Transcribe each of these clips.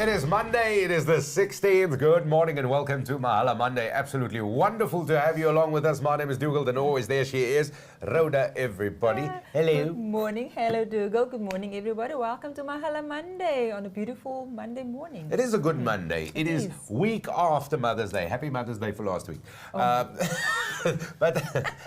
It is Monday, it is the 16th. Good morning and welcome to Mahala Monday. Absolutely wonderful to have you along with us. My name is Dougal, and always there she is, Rhoda, everybody. Hello. Good morning. Hello, Dougal. Good morning, everybody. Welcome to Mahala Monday on a beautiful Monday morning. It is a good Monday. It is week after Mother's Day. Happy Mother's Day for last week. But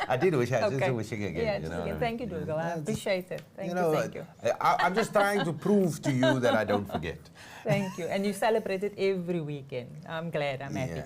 I did wish, I was just wishing again. Yeah, you know again. Thank you, Dougal. I appreciate it. Thank you. I'm just trying to prove to you that I don't forget. Thank you. And you celebrate it every weekend. I'm glad. I'm happy.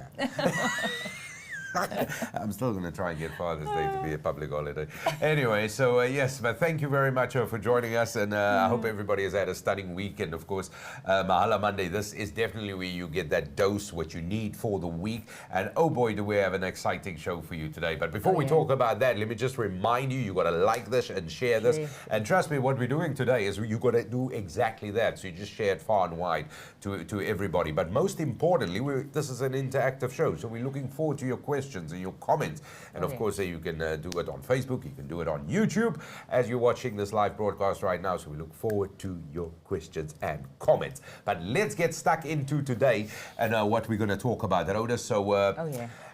I'm still going to try and get Father's Day to be a public holiday. Anyway, so yes, but thank you very much for joining us, and I hope everybody has had a stunning weekend. Of course, Mahala Monday, this is definitely where you get that dose, what you need for the week, and oh boy, do we have an exciting show for you today. But before we talk about that, let me just remind you, you got to like this and share this, and trust me, what we're doing today is you got to do exactly that, so you just share it far and wide to everybody. But most importantly, this is an interactive show, so we're looking forward to your questions and your comments, and of course you can do it on Facebook, you can do it on YouTube as you're watching this live broadcast right now, so we look forward to your questions and comments. But let's get stuck into today and what we're going to talk about, Rhoda. So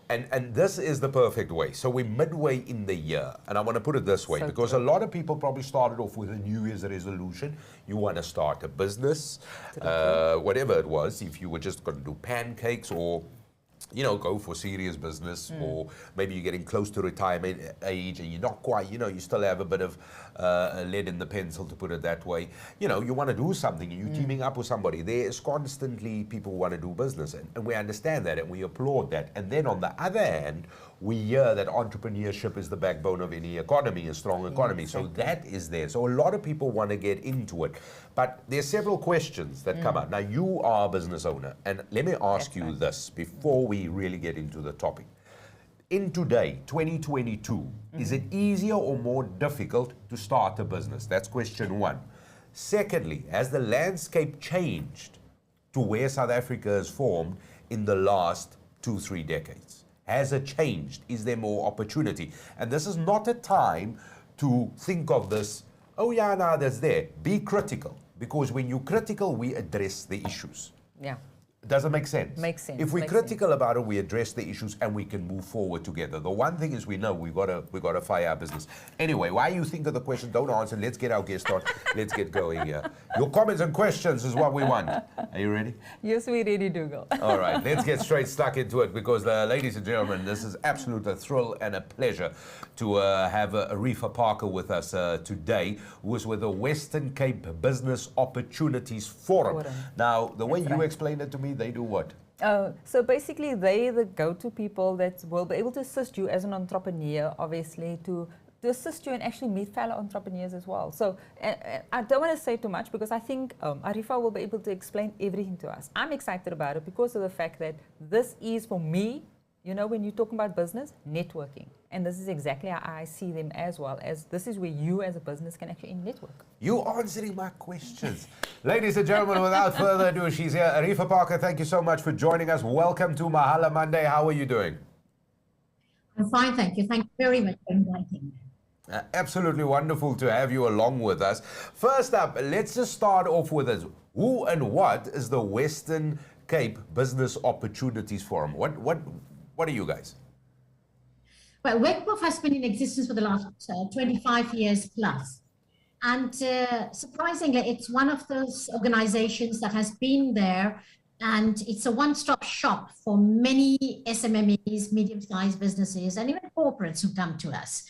and this is the perfect way. So we're midway in the year, and I want to put it this way, because a lot of people probably started off with a New Year's resolution. You want to start a business, whatever it was, if you were just going to do pancakes or go for serious business, or maybe you're getting close to retirement age and you're not quite, you still have a bit of lead in the pencil, to put it that way. You want to do something and you're teaming up with somebody. There is constantly people who want to do business, and we understand that and we applaud that. And then on the other hand, we hear that entrepreneurship is the backbone of any economy, a strong economy. So that is there. So a lot of people want to get into it. But there's several questions that come up. Now, you are a business owner, and let me ask you this before we really get into the topic. In today, 2022, is it easier or more difficult to start a business? That's question one. Secondly, has the landscape changed to where South Africa has formed in the last 2-3 decades? Has it changed? Is there more opportunity? And this is not a time to think of this, oh yeah, no, that's there. Be critical, because when you're critical, we address the issues. Yeah. Does it make sense? Makes sense. If we're critical about it, we address the issues and we can move forward together. The one thing is we know we've got to fire our business. Anyway, while you think of the question, don't answer. Let's get our guest on. Let's get going here. Your comments and questions is what we want. Are you ready? Yes, we're ready, Dougal. All right, let's get straight stuck into it, because, ladies and gentlemen, this is absolute a thrill and a pleasure to have Arefa Parker with us today, who is with the Western Cape Business Opportunities Forum. Now, the way you explained it to me, they do what? So basically, they're the go-to people that will be able to assist you as an entrepreneur, obviously, to assist you and actually meet fellow entrepreneurs as well. So I don't want to say too much, because I think Arefa will be able to explain everything to us. I'm excited about it because of the fact that this is, for me, when you're talking about business, networking. And this is exactly how I see them, as well as this is where you as a business can actually network. You answering my questions. Ladies and gentlemen, without further ado, she's here. Arefa Parker, thank you so much for joining us. Welcome to Mahala Monday. How are you doing? I'm fine, thank you. Thank you very much for inviting me. Absolutely wonderful to have you along with us. First up, let's just start off with this. Who and what is the Western Cape Business Opportunities Forum? What are you guys? Well, WECBOF has been in existence for the last 25 years plus. And surprisingly, it's one of those organizations that has been there, and it's a one-stop shop for many SMMEs, medium-sized businesses, and even corporates who come to us.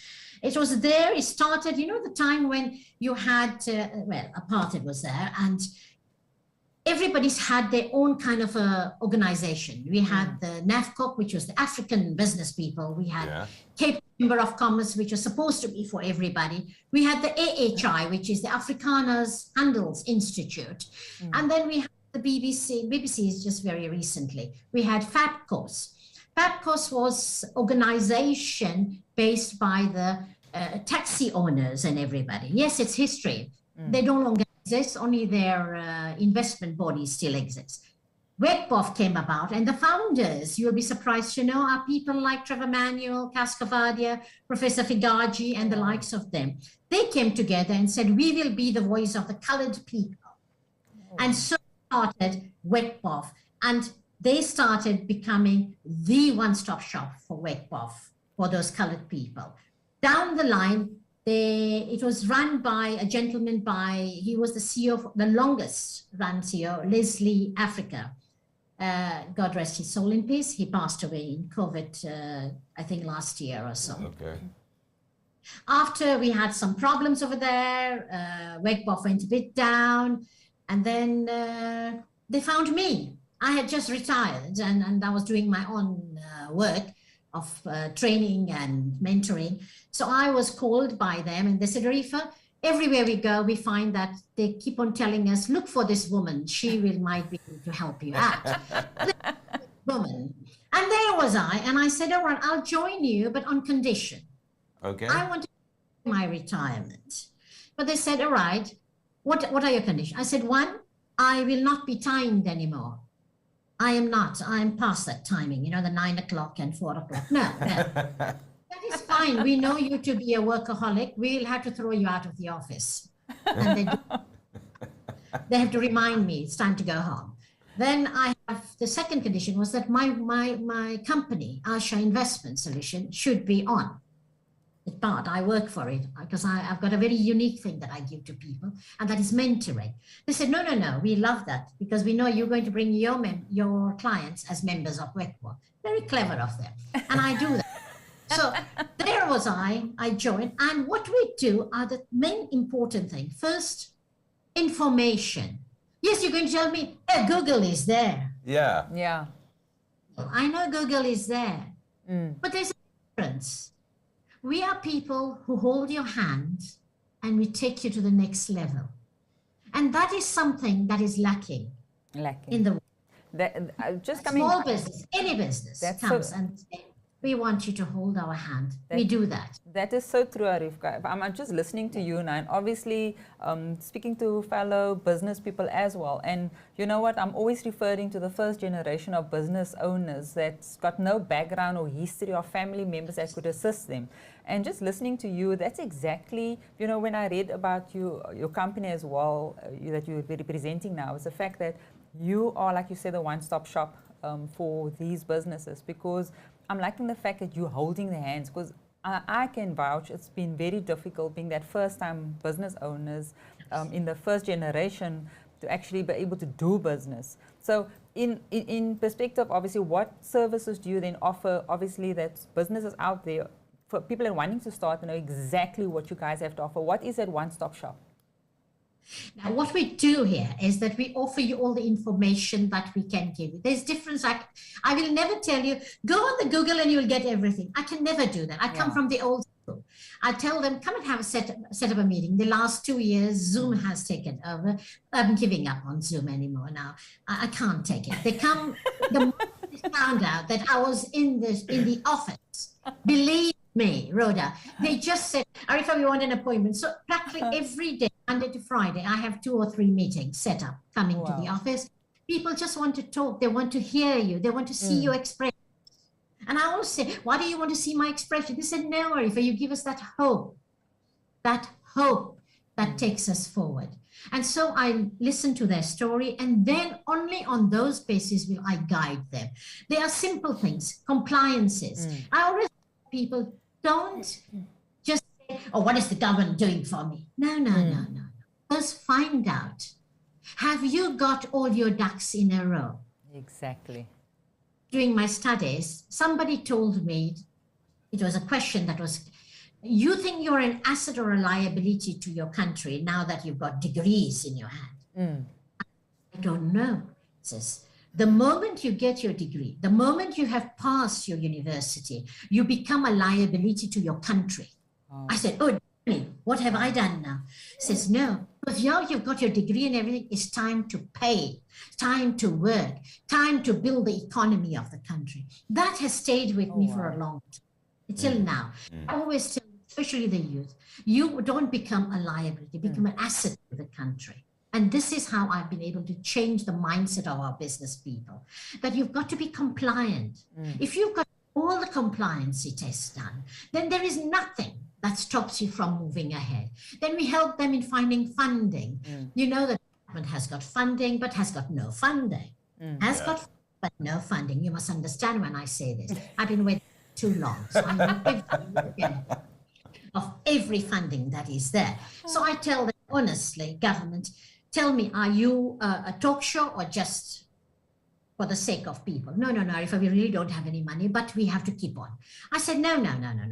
It was there, it started, the time when you had, apartheid was there, and everybody's had their own kind of organization. We had the NAFCOC, which was the African business people. We had Cape Chamber of Commerce, which was supposed to be for everybody. We had the AHI, which is the Afrikaners Handels Institute. And then we had the BBC is just very recently. We had FAPCOS. FAPCOS was organization based by the taxi owners and everybody. Yes, it's history. They no longer exist, only their investment bodies still exist. WECBOF came about, and the founders, you'll be surprised to know, are people like Trevor Manuel, Cascavadia, Professor Figaji, and the likes of them. They came together and said, we will be the voice of the colored people. And so started WECBOF, and they started becoming the one-stop shop for WECBOF, for those colored people. Down the line, it was run by a gentleman he was the CEO, the longest run CEO, Leslie Africa. God rest his soul in peace. He passed away in COVID, I think last year or so. Okay. After we had some problems over there, WECBOF went a bit down, and then they found me. I had just retired, and I was doing my own work of training and mentoring. So I was called by them, and they said, Arifa, everywhere we go, we find that they keep on telling us, look for this woman. She might be able to help you out. Woman. And there was I, and I said, all right, I'll join you, but on condition. Okay. I want to do my retirement. But they said, all right, what are your conditions? I said, one, I will not be timed anymore. I am not. I'm past that timing, the 9 o'clock and 4 o'clock. No. That is fine. We know you to be a workaholic. We'll have to throw you out of the office. And they have to remind me it's time to go home. Then the second condition was that my company, Asha Investment Solution, should be on. But I work for it because I've got a very unique thing that I give to people, and that is mentoring. They said, no, we love that because we know you're going to bring your clients as members of WECBOF. Very clever of them. And I do that. So there was I joined. And what we do are the main important thing. First, information. Yes, you're going to tell me, hey, Google is there. Yeah. Yeah. I know Google is there. But there's a difference. We are people who hold your hand and we take you to the next level. And that is something that is lacking in the world. Small business, any business comes and we want you to hold our hand. We do that. That is so true, Arifka. I'm just listening to you now, and obviously speaking to fellow business people as well. And you know what? I'm always referring to the first generation of business owners that's got no background or history or family members that could assist them. And just listening to you, that's exactly, when I read about your company as well, that you're representing now, is the fact that you are, like you said, the one-stop shop for these businesses, because I'm liking the fact that you're holding the hands, because I can vouch it's been very difficult being that first-time business owners in the first generation to actually be able to do business. So in perspective, obviously, what services do you then offer, obviously, that businesses out there, for people that are wanting to start to know exactly what you guys have to offer? What is that one-stop shop? Now, what we do here is that we offer you all the information that we can give you. There's difference. I will never tell you, go on the Google and you'll get everything. I can never do that. I come from the old school. I tell them, come and have a set up a meeting. The last 2 years, Zoom has taken over. I'm giving up on Zoom anymore now. I can't take it. They come, the moment they found out that I was in the office, believe me, Rhoda, they just said, Arifa, we want an appointment. So practically every day, Monday to Friday, I have 2 or 3 meetings set up coming to the office. People just want to talk. They want to hear you. They want to see your expression. And I always say, why do you want to see my expression? They said, no, Arifa, you give us that hope that takes us forward. And so I listen to their story, and then only on those bases will I guide them. They are simple things, compliances. I always tell people, don't just say, oh, what is the government doing for me? No. First, find out. Have you got all your ducks in a row? Exactly. During my studies, somebody told me, it was a question that was, you think you're an asset or a liability to your country now that you've got degrees in your hand? I don't know. It says, the moment you get your degree, the moment you have passed your university, you become a liability to your country. I said, oh, what have I done now? Says, no, because now you've got your degree and everything, it's time to pay, time to work, time to build the economy of the country. That has stayed with me for a long time, till now. I always tell, especially the youth, you don't become a liability, become an asset to the country. And this is how I've been able to change the mindset of our business people, that you've got to be compliant. If you've got all the compliancy tests done, then there is nothing that stops you from moving ahead. Then we help them in finding funding. You know that has got funding, but has got no funding. Has got, but no funding. You must understand when I say this. I've been with too long, so I know every of every funding that is there. So I tell them honestly, government, tell me, are you a talk show or just for the sake of people? No, if we really don't have any money, but we have to keep on. I said, no.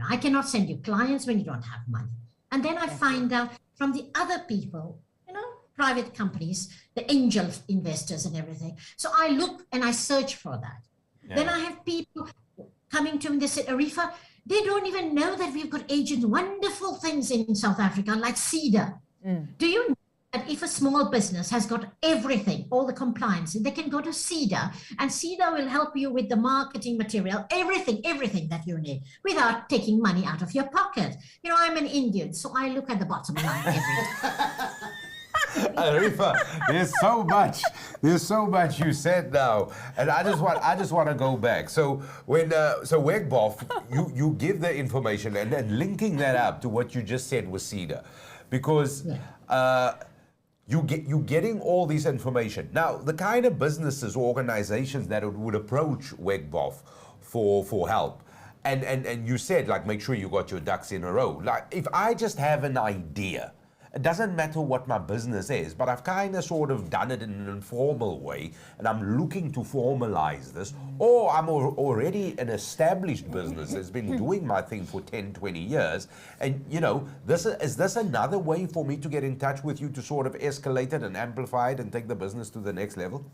I cannot send you clients when you don't have money. And then I find out from the other people, private companies, the angel investors and everything. So I look and I search for that. Yeah. Then I have people coming to me, they say, Arifa, they don't even know that we've got agents, wonderful things in South Africa, like CEDA. Do you know that if a small business has got everything, all the compliance, they can go to CEDA, and CEDA will help you with the marketing material, everything that you need, without taking money out of your pocket. I'm an Indian, so I look at the bottom line every day. Arifa, there's so much you said now, and I just want to go back. So when WECBOF, you give the information and then linking that up to what you just said with CEDA, because you're getting all this information. Now, the kind of businesses, organizations that would approach WECBOF for help, and you said, like, make sure you got your ducks in a row. Like, if I just have an idea, it doesn't matter what my business is, but I've kind of sort of done it in an informal way, and I'm looking to formalize this, or I'm already an established business that's been doing my thing for 10, 20 years, and, is this another way for me to get in touch with you to sort of escalate it and amplify it and take the business to the next level?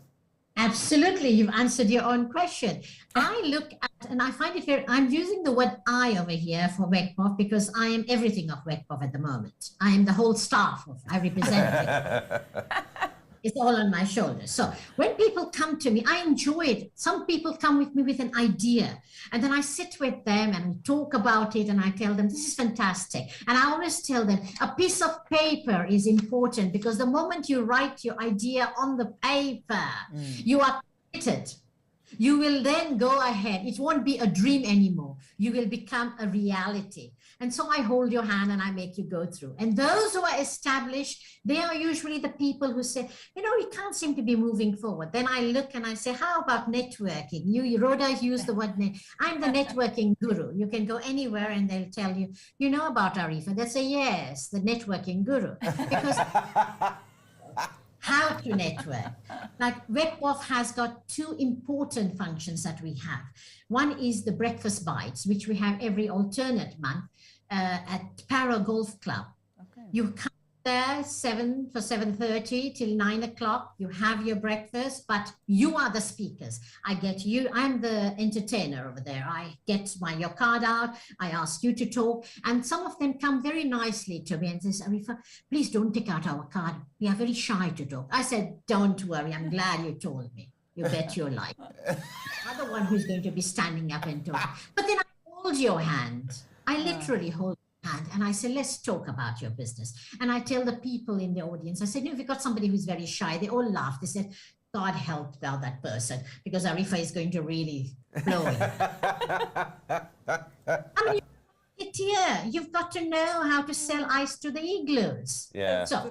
Absolutely. You've answered your own question. I look at, and I find it I'm using the word I over here for WECBOF because I am everything of WECBOF at the moment. I am the whole staff I represent it. It's all on my shoulders. So when people come to me, I enjoy it. Some people come with me with an idea, and then I sit with them and we talk about it, and I tell them, this is fantastic. And I always tell them, a piece of paper is important, because the moment you write your idea on the paper, you are committed. You will then go ahead. It won't be a dream anymore. You will become a reality. And so I hold your hand and I make you go through. And those who are established, they are usually the people who say, we can't seem to be moving forward. Then I look and I say, how about networking? Rhoda used the word I'm the networking guru. You can go anywhere and they'll tell you, you know about Arifa. They'll say, yes, the networking guru. Because how to network. Like WECBOF has got two important functions that we have. One is the breakfast bites, which we have every alternate month at Para Golf Club. Okay. You come there 7:30 till 9 o'clock. You have your breakfast, but you are the speakers. I get you. I'm the entertainer over there. I get your card out. I ask you to talk. And some of them come very nicely to me and says, Arifa, please don't take out our card. We are very shy to talk. I said, don't worry. I'm glad you told me. You bet your life. I'm the one who's going to be standing up and talking. But then I hold your hand. I literally hold your hand and I say, let's talk about your business. And I tell the people in the audience, I said, if you've got somebody who's very shy, they all laugh. They said, God help now that person, because Arifa is going to really blow it. I mean, here, you've got to know how to sell ice to the igloos. Yeah. So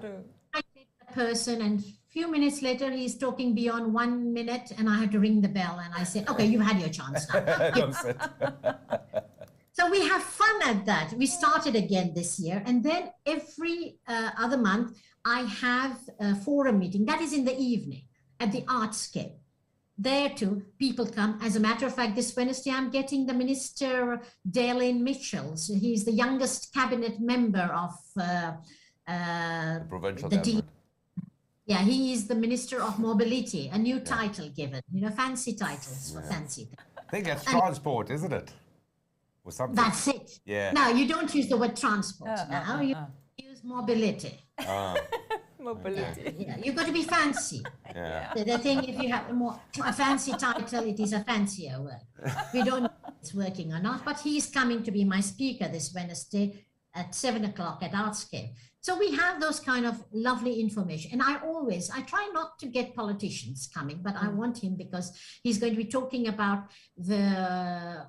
I take the person, and a few minutes later, he's talking beyond 1 minute, and I had to ring the bell, and I said, okay, you've had your chance now. So we have fun at that. We started again this year, and then every other month, I have a forum meeting. That is in the evening at the Artscape. There too, people come. As a matter of fact, this Wednesday, I'm getting the Minister, Dalen Mitchell. So he's the youngest cabinet member of the provincial government. Yeah, he is the Minister of Mobility, a new title given, fancy titles for fancy. I think that's transport, isn't it? Or something. That's it. Yeah. Now, you don't use the word transport now. You use mobility. Mobility. Yeah, you've got to be fancy. Yeah. The thing, if you have a fancy title, it is a fancier word. We don't know if it's working or not, but he's coming to be my speaker this Wednesday at 7 o'clock at Artscape. So we have those kind of lovely information. And I try not to get politicians coming, but I want him because he's going to be talking about the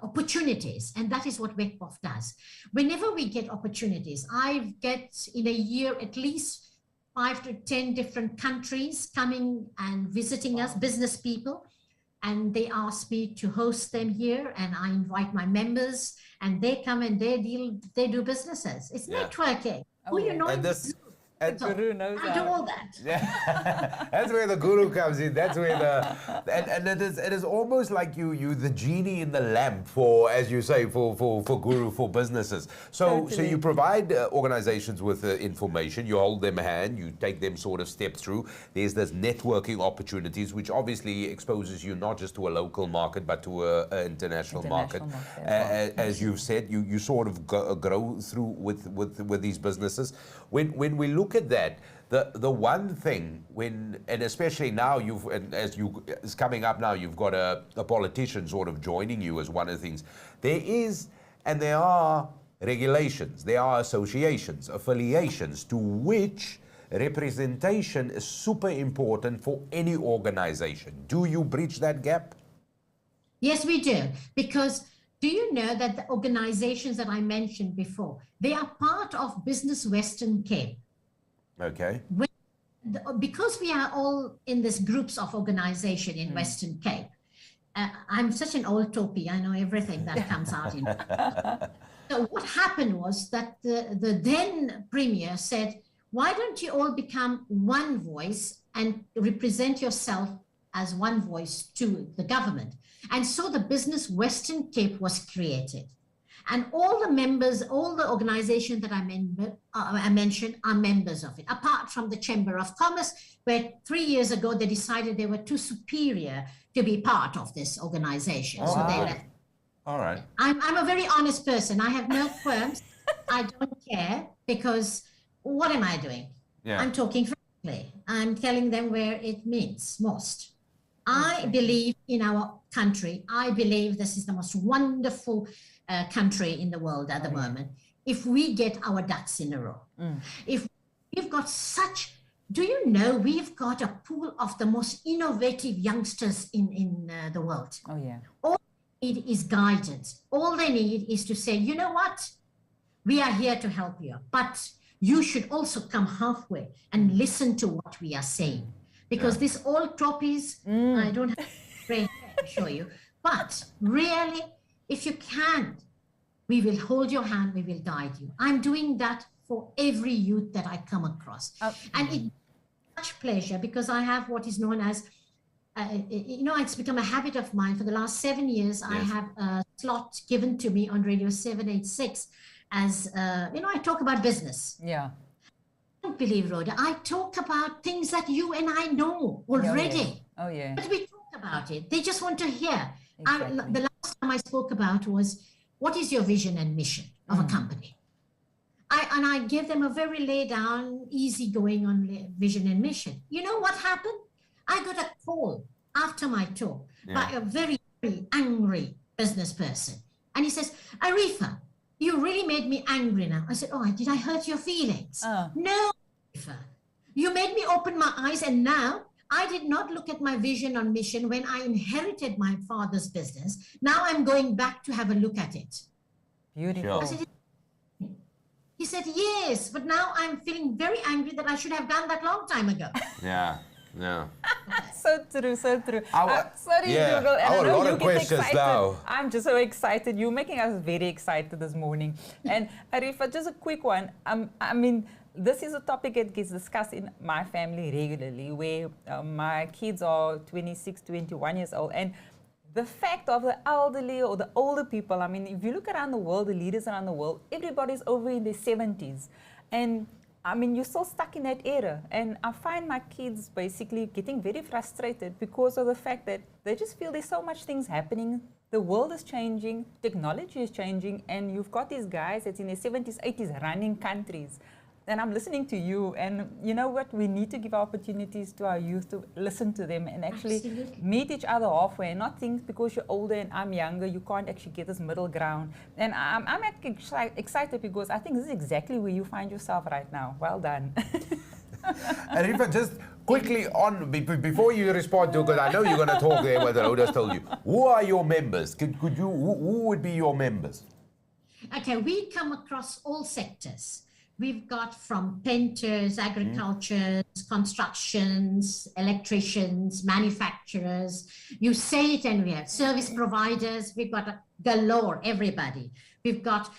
opportunities. And that is what WECBOF does. Whenever we get opportunities, I get in a year at least 5 to 10 different countries coming and visiting us, business people. And they ask me to host them here, and I invite my members, and they come and they do businesses. It's networking. Who you know? And this, and Guru knows I do all that. yeah, that's where the guru comes in. That's where and it is almost like you the genie in the lamp for, as you say, for guru, for businesses. So you provide organizations with information. You hold them hand. You take them sort of step through. There's this networking opportunities, which obviously exposes you not just to a local market but to an international market. As you've said, you sort of grow through with these businesses. When we look at that, the one thing and especially now it's coming up now, you've got a politician sort of joining you as one of the things. There are regulations, there are associations, affiliations to which representation is super important for any organization. Do you bridge that gap? Yes, we do. Because do you know that the organizations that I mentioned before, they are part of Business Western Cape? Okay. Because we are all in these groups of organization in Western Cape, I'm such an old topi, I know everything that comes out in. So what happened was that the then premier said, why don't you all become one voice and represent yourself as one voice to the government? And so the Business Western Cape was created. And all the members, all the organizations that I mentioned are members of it, apart from the Chamber of Commerce, where 3 years ago they decided they were too superior to be part of this organization. Oh, so wow. they left. All right. I'm a very honest person. I have no qualms. I don't care, because what am I doing? Yeah. I'm talking frankly. I'm telling them where it means most. I believe in our country. I believe this is the most wonderful country in the world at the moment. If we get our ducks in a row, if we've got do you know we've got a pool of the most innovative youngsters in the world? Oh, yeah. All they need is guidance. All they need is to say, you know what? We are here to help you, but you should also come halfway and listen to what we are saying. Because this old trophies, I don't have to show you, but really, if you can, we will hold your hand, we will guide you. I'm doing that for every youth that I come across. And it's such pleasure, because I have what is known as, it's become a habit of mine. For the last 7 years, I have a slot given to me on Radio 786 as, I talk about business. Yeah. Don't believe, Rhoda, I talk about things that you and I know already. Oh, yeah. But we talk about it. They just want to hear. Exactly. The last time I spoke about was, what is your vision and mission of a company? I gave them a very laid down, easy going on vision and mission. You know what happened? I got a call after my talk by a very, very angry business person. And he says, Arifa, you really made me angry now. I said, did I hurt your feelings? No, Arifa. You made me open my eyes, and now I did not look at my vision or mission when I inherited my father's business. Now I'm going back to have a look at it. Beautiful. I said, he said, yes, but now I'm feeling very angry that I should have done that long time ago. Yeah. Yeah. So true, so true. Sorry, yeah, Google. And I know lot you of get questions excited. now. I'm just so excited. You're making us very excited this morning. And Arifa, just a quick one. I mean, this is a topic that gets discussed in my family regularly, where my kids are 26, 21 years old. And the fact of the elderly or the older people, I mean, if you look around the world, the leaders around the world, everybody's over in their 70s. And I mean, you're still stuck in that era. And I find my kids basically getting very frustrated because of the fact that they just feel there's so much things happening. The world is changing, technology is changing, and you've got these guys that's in their 70s, 80s running countries. And I'm listening to you, and you know what? We need to give opportunities to our youth to listen to them and actually meet each other halfway, and not think because you're older and I'm younger, you can't actually get this middle ground. And I'm actually excited because I think this is exactly where you find yourself right now. Well done. Arifa, just quickly on, before you respond to, because I know you're going to talk there what Rhoda's told you. Who are your members? Could you, who would be your members? Okay, we come across all sectors. we've got from painters, agricultures, constructions, electricians, manufacturers. You say it and we have service providers. We've got a galore, everybody. We've got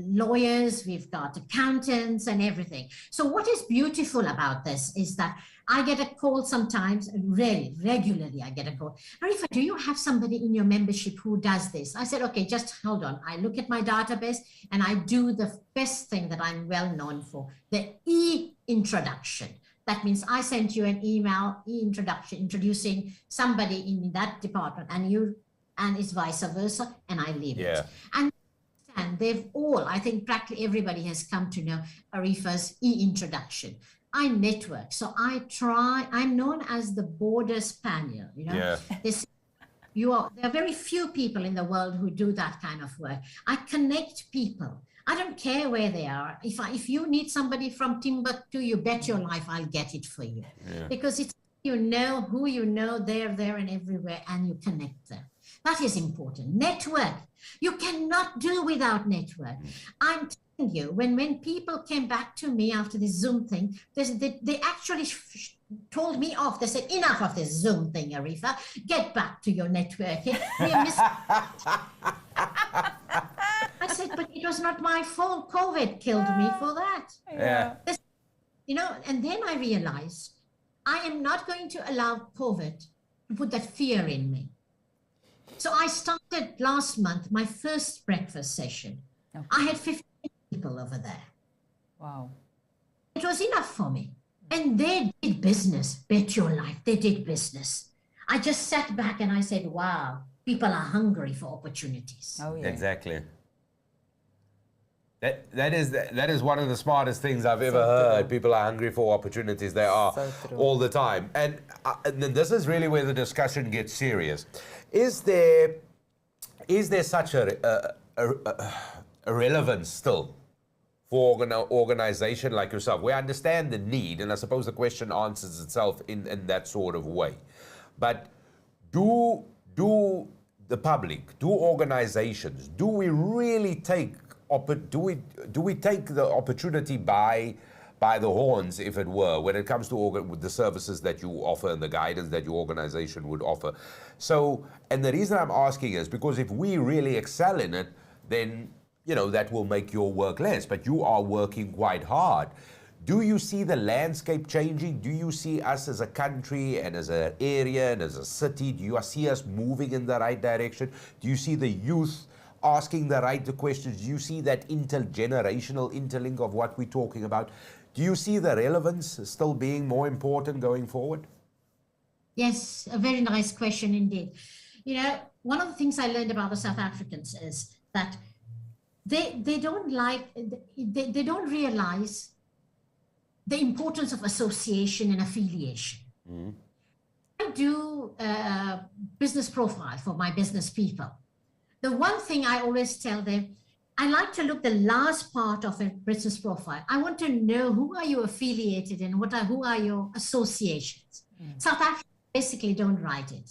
lawyers, we've got accountants and everything. So what is beautiful about this is that I get a call sometimes, regularly I get a call. Arifa, do you have somebody in your membership who does this? I said, okay, just hold on. I look at my database and I do the best thing that I'm well known for, the e-introduction. That means I sent you an email, e-introduction, introducing somebody in that department and it's vice versa, and I leave it. And they've all, I think practically everybody has come to know Arifa's e-introduction. I network, so I'm known as the border spaniel, you know. There are very few people in the world who do that kind of work. I connect people. I don't care where they are. If you need somebody from Timbuktu, you bet your life I'll get it for you. Because it's you know who you know, they're there and everywhere, and you connect them. That is important. Network. You cannot do without network. I'm telling you, when people came back to me after this Zoom thing, they actually told me off. They said, enough of this Zoom thing, Arifa. Get back to your networking. I said, but it was not my fault. COVID killed me for that. You know, and then I realized I am not going to allow COVID to put that fear in me. So I started last month, my first breakfast session. I had 15 people over there. Wow. It was enough for me. And they did business, bet your life, they did business. I just sat back and I said, wow, people are hungry for opportunities. Oh, yeah. Exactly. That is one of the smartest things I've ever heard. People are hungry for opportunities. They are all the time. And this is really where the discussion gets serious. Is there such a relevance still for an organization like yourself? We understand the need, and I suppose the question answers itself in that sort of way. But do the public, do organizations, do we really take do we take the opportunity by the horns, if it were, when it comes to the services that you offer and the guidance that your organization would offer? So, and the reason I'm asking is because if we really excel in it, then, you know, that will make your work less, but you are working quite hard. Do you see the landscape changing? Do you see us as a country and as an area and as a city, do you see us moving in the right direction? Do you see the youth asking the right questions? Do you see that intergenerational interlink of what we're talking about? Do you see the relevance still being more important going forward? Yes, a very nice question indeed. You know, one of the things I learned about the South Africans is that they don't realize the importance of association and affiliation. I do a business profile for my business people. The one thing I always tell them, I like to look the last part of a business profile. I want to know who are you affiliated in, who are your associations. South Africa basically don't write it.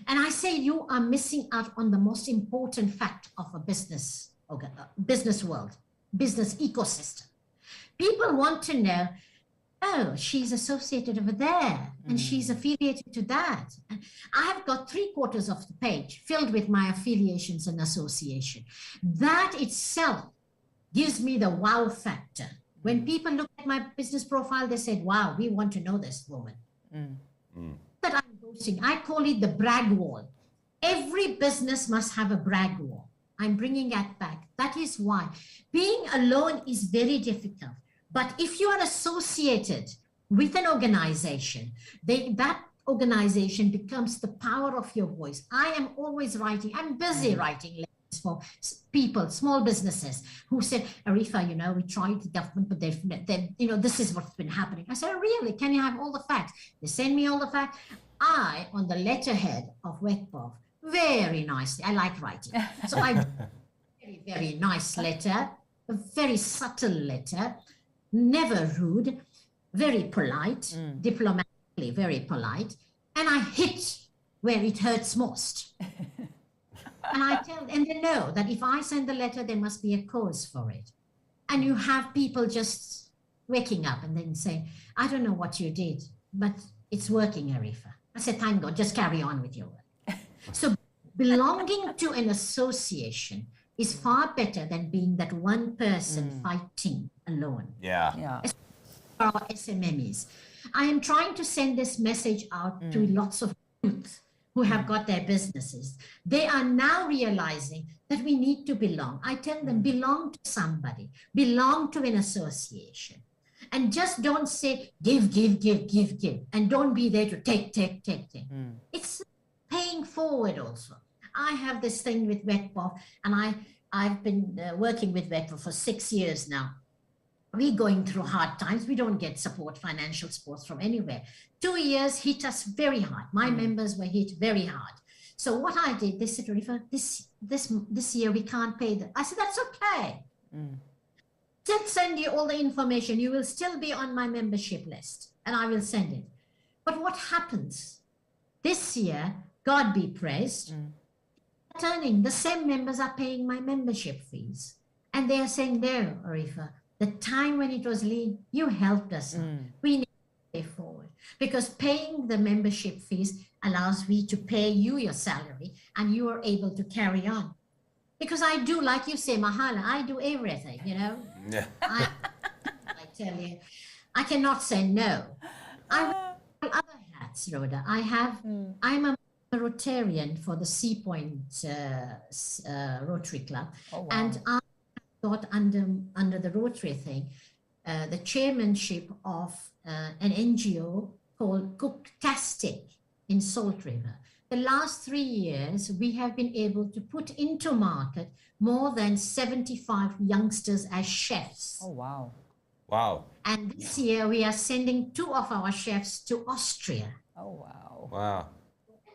And I say you are missing out on the most important fact of a business world, business ecosystem. People want to know, oh, she's associated over there and she's affiliated to that. And I have got 3/4 of the page filled with my affiliations and association. That itself gives me the wow factor. When people look at my business profile, they said, wow, we want to know this woman. That I'm boasting. I call it the brag wall. Every business must have a brag wall. I'm bringing that back. That is why being alone is very difficult. But if you are associated with an organization, that organization becomes the power of your voice. I am always writing. I'm busy writing letters for people, small businesses who said, Arifa, you know, we tried the government, but they've you know, this is what's been happening. I said, oh, really? Can you have all the facts? They send me all the facts. I, on the letterhead of WECBOF, very nicely, I like writing. So I very, very nice letter, a very subtle letter, never rude, very polite, diplomatically very polite, and I hit where it hurts most. And they know that if I send the letter, there must be a cause for it. And you have people just waking up and then saying, I don't know what you did, but it's working, Arifa. I said, thank God, just carry on with your work. So belonging to an association is far better than being that one person fighting alone. Yeah. For our SMMEs. I am trying to send this message out to lots of youth who have got their businesses. They are now realizing that we need to belong. I tell them, belong to somebody, belong to an association. And just don't say, give, and don't be there to take. It's paying forward also. I have this thing with WECBOF, and I've been working with WECBOF for 6 years now. We're going through hard times. We don't get support, financial support from anywhere. 2 years hit us very hard. My members were hit very hard. So what I did, they said, Arifa, this year we can't pay them. I said, that's okay. Still send you all the information. You will still be on my membership list, and I will send it. But what happens? This year, God be praised, the same members are paying my membership fees. And they are saying, no, Arifa, the time when it was lean, you helped us. We need to pay forward, because paying the membership fees allows me to pay you your salary, and you are able to carry on. Because I do, like you say, Mahala, I do everything, you know. Yeah. I tell you, I cannot say no. I wear other hats, Rhoda. I'm a Rotarian for the Sea Point Rotary Club. Oh, wow. And I got under the Rotary thing, the chairmanship of an NGO called Cooktastic in Salt River. The last 3 years, we have been able to put into market more than 75 youngsters as chefs. Oh, wow. Wow. And this year, we are sending 2 of our chefs to Austria. Oh, wow. Wow.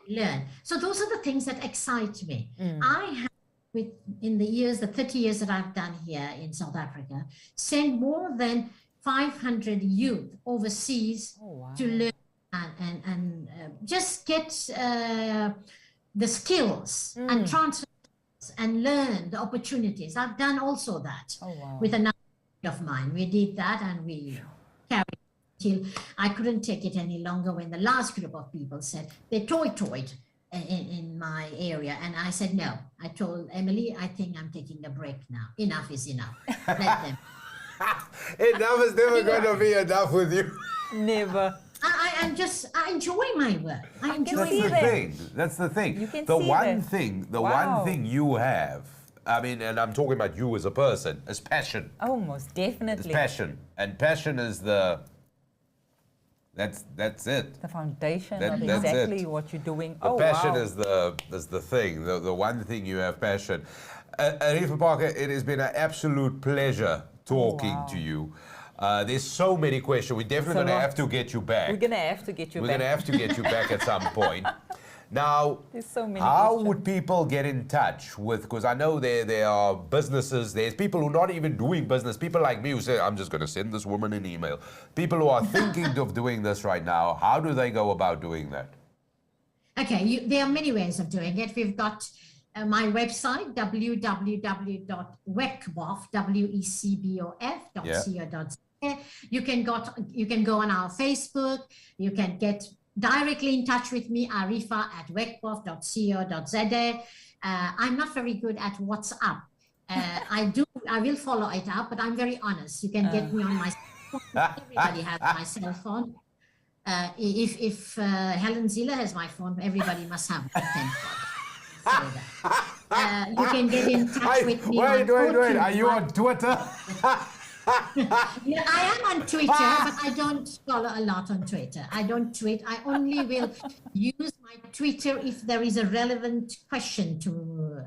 Learn. So those are the things that excite me. I have, in the 30 years that I've done here in South Africa, sent more than 500 youth overseas to learn and just get the skills and transfer and learn the opportunities. I've done also that with another friend of mine. We did that, and we carried till I couldn't take it any longer when the last group of people said they toyed in my area, and I said no. I told Emily, I think I'm taking a break now. Enough is enough. Let them. Enough is never going to be enough with you. Never. I enjoy my work. I enjoy see my that. work. That's the thing. You can the see one that. thing, the Wow. one thing you have, I mean, and I'm talking about you as a person, is passion. Oh, most It's definitely. passion. And passion is that's it. The foundation That- of that's exactly it. what you're doing. The Oh, passion wow. is the thing, the one thing you have passion. Arifa Parker, it has been an absolute pleasure talking wow. to you. There's so many questions. We're definitely It's a going to lot. have to get you back. We're going to have to get you We're back. going to have to get you back at some point. Now, There's so many how questions. would people get in touch with, because I know there are businesses, there's people who are not even doing business, people like me who say, I'm just going to send this woman an email. People who are thinking of doing this right now, how do they go about doing that? Okay, there are many ways of doing it. We've got my website, www.wecbof.co.za. You can go on our Facebook. You can get directly in touch with me, arifa@wecbof.co.za. I'm not very good at WhatsApp. I will follow it up, but I'm very honest. You can get me on my cell phone. Everybody has my cell phone. If Helen Ziller has my phone, everybody must have my phone. You can get in touch with me. Wait. Are you on Twitter? Yeah, I am on Twitter, but I don't follow a lot on Twitter. I don't tweet. I only will use my Twitter if there is a relevant question to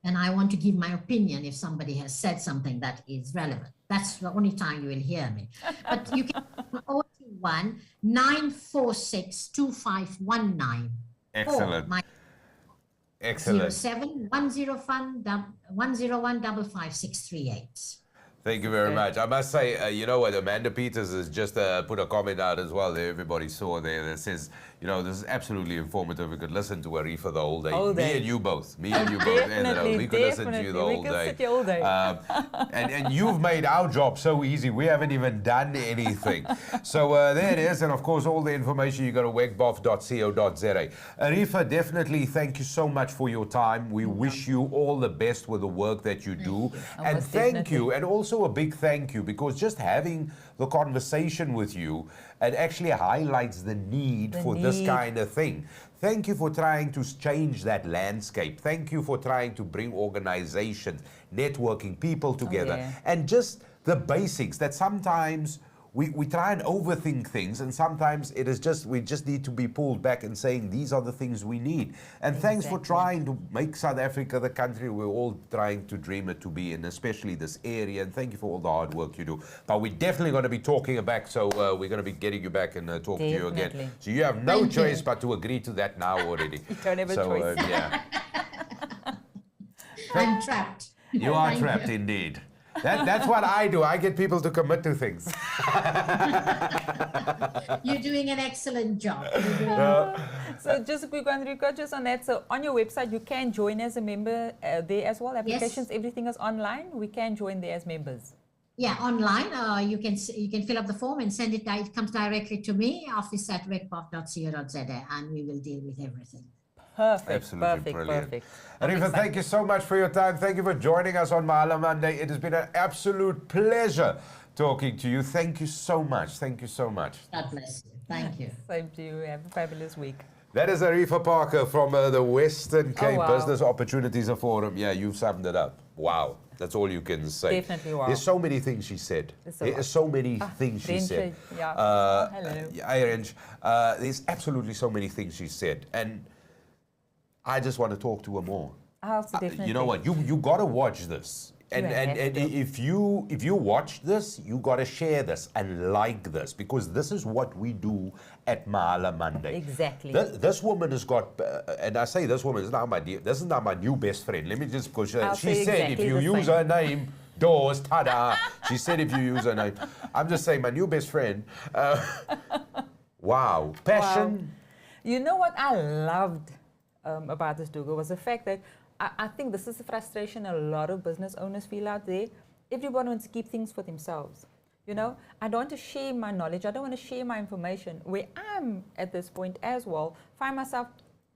and I want to give my opinion if somebody has said something that is relevant. That's the only time you will hear me. But you can 021 946 2519. Excellent. Excellent. 07 101 55638. Thank you very much. I must say, you know what, Amanda Peters has just put a comment out as well that everybody saw there that says, you know, this is absolutely informative. We could listen to Arifa the whole day. Whole Me day. and you both. Me and you both. Definitely, We could listen to you the definitely. whole We could day. sit here all day. And you've made our job so easy. We haven't even done anything. So there it is. And of course, all the information you go to wecbof.co.za. Arifa, definitely thank you so much for your time. We wish you all the best with the work that you do. And Most thank definitely. you. And also a big thank you, because just having the conversation with you, it actually highlights the need for this kind of thing. Thank you for trying to change that landscape. Thank you for trying to bring organizations, networking, people together, and just the basics that sometimes we try and overthink things, and sometimes it is just, we just need to be pulled back and saying these are the things we need. And thanks for trying to make South Africa the country we're all trying to dream it to be in, especially this area. And thank you for all the hard work you do. But we're definitely going to be talking you back, so we're going to be getting you back and talking to you again. So you have no choice but to agree to that now already. You don't have a choice. Yeah. I'm trapped. You are Thank trapped indeed. That's what I do. I get people to commit to things. You're doing an excellent job. So just a quick one, Rika, just on that. So on your website, you can join as a member there as well. Applications, everything is online. We can join there as members. Yeah, online. You can fill up the form and send it. It comes directly to me, office@wecbof.co.za, and we will deal with everything. Perfect. Absolutely perfect. brilliant. Perfect. Arifa, thank you so much for your time. Thank you for joining us on Mahala Monday. It has been an absolute pleasure talking to you. Thank you so much. Thank you so much. God bless you. Thank you. Same to you. Have a fabulous week. That is Arifa Parker from the Western Cape wow. Business Opportunities Forum. Yeah, you've summed it up. Wow. That's all you can say. Definitely wow. There's so many things she said. There's so many things she said. Yeah. Hello. Range, there's absolutely so many things she said. And I just want to talk to her more. Definitely. You know what? You got to watch this. And if you watch this, you got to share this and like this, because this is what we do at Mahala Monday. Exactly. This woman has got, and I say this woman is now this is now my new best friend. Let me just, because she said if you use her name, doors, tada. She said if you use her name. I'm just saying my new best friend. Wow. Passion. Wow. You know what I loved about this, Dougal, was the fact that I think this is the frustration a lot of business owners feel out there. Everyone wants to keep things for themselves. You know, I don't want to share my knowledge. I don't want to share my information. Where I'm at this point as well, find myself,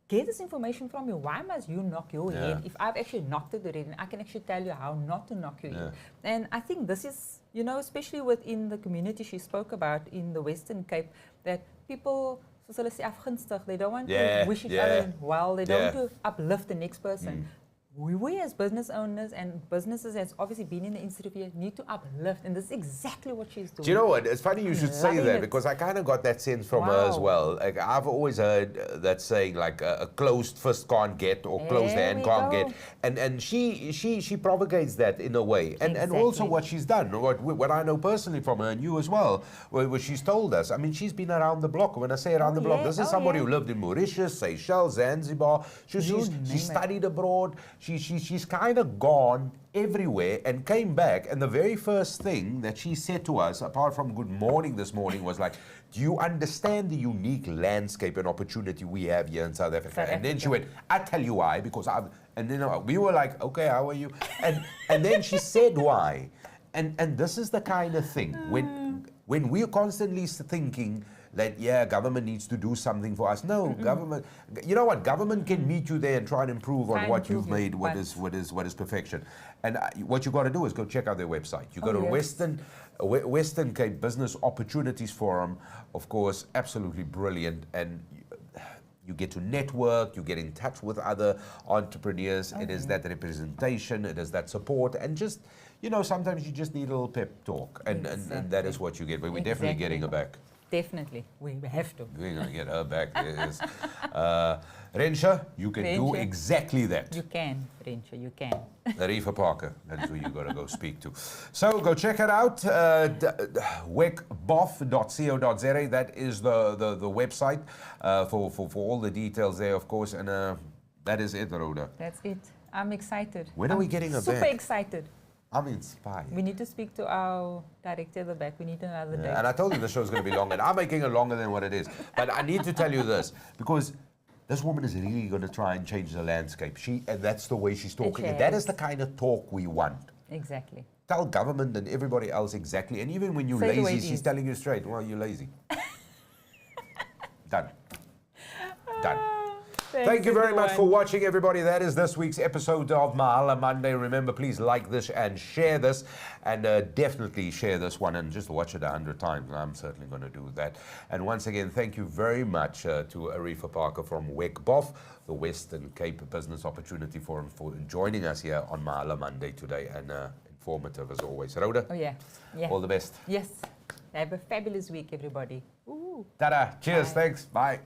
get this information from you. Why must you knock your head? If I've actually knocked it already, I can actually tell you how not to knock your head. And I think this is, you know, especially within the community she spoke about in the Western Cape, that people, soos hulle sê, afgunstig. They don't want to wish each other well. They don't want to uplift the next person. We as business owners and businesses that's obviously been in the industry for years need to uplift, and this is exactly what she's doing. Do you know what? It's funny you should say that, because I kind of got that sense from her as well. Like, I've always heard that saying, like a closed fist can't get, or closed hand can't get, and she propagates that in a way, and also what she's done, what I know personally from her, and you as well, what she's told us. I mean, she's been around the block. When I say around the block, this is somebody who lived in Mauritius, Seychelles, Zanzibar. She studied abroad. She's kind of gone everywhere and came back, and the very first thing that she said to us, apart from good morning this morning, was like, do you understand the unique landscape and opportunity we have here in South Africa? And then she went, I tell you why, because and then we were like, okay, how are you? And then she said why. And this is the kind of thing, when we're constantly thinking that, government needs to do something for us. No, government, you know what? Government can meet you there and try and improve on what you've made, what is perfection. And what you got to do is go check out their website. You go to Western Cape Business Opportunities Forum, of course, absolutely brilliant. And you get to network, you get in touch with other entrepreneurs. It is that representation, it is that support, and just, you know, sometimes you just need a little pep talk. And that is what you get. But we're definitely getting her back. Definitely. We have to. We're going to get her back. Rensha, you can do exactly that. You can, Rensha, you can. Arifa Parker, that's who you got to go speak to. So go check it out, wecbof.co.za. That is the website for all the details there, of course. And that is it, Rhoda. That's it. I'm excited. When are we getting her back? Super excited. I'm inspired. We need to speak to our director at the back. We need another day. And I told you the show's going to be long, and I'm making it longer than what it is. But I need to tell you this, because this woman is really going to try and change the landscape. And that's the way she's talking. And that is the kind of talk we want. Exactly. Tell government and everybody else exactly. And even when you're Say the way lazy, it she's is. telling you straight, well, you're lazy. Done. Done. Thank you very much for watching, everybody. That is this week's episode of Mahala Monday. Remember, please like this and share this. And definitely share this one and just watch it 100 times. I'm certainly going to do that. And once again, thank you very much to Arifa Parker from WECBOF, the Western Cape Business Opportunity Forum, for joining us here on Mahala Monday today. And informative as always. Rhoda? Oh, yeah. All the best. Yes. Have a fabulous week, everybody. Ooh. Ta-da. Cheers. Bye. Thanks. Bye.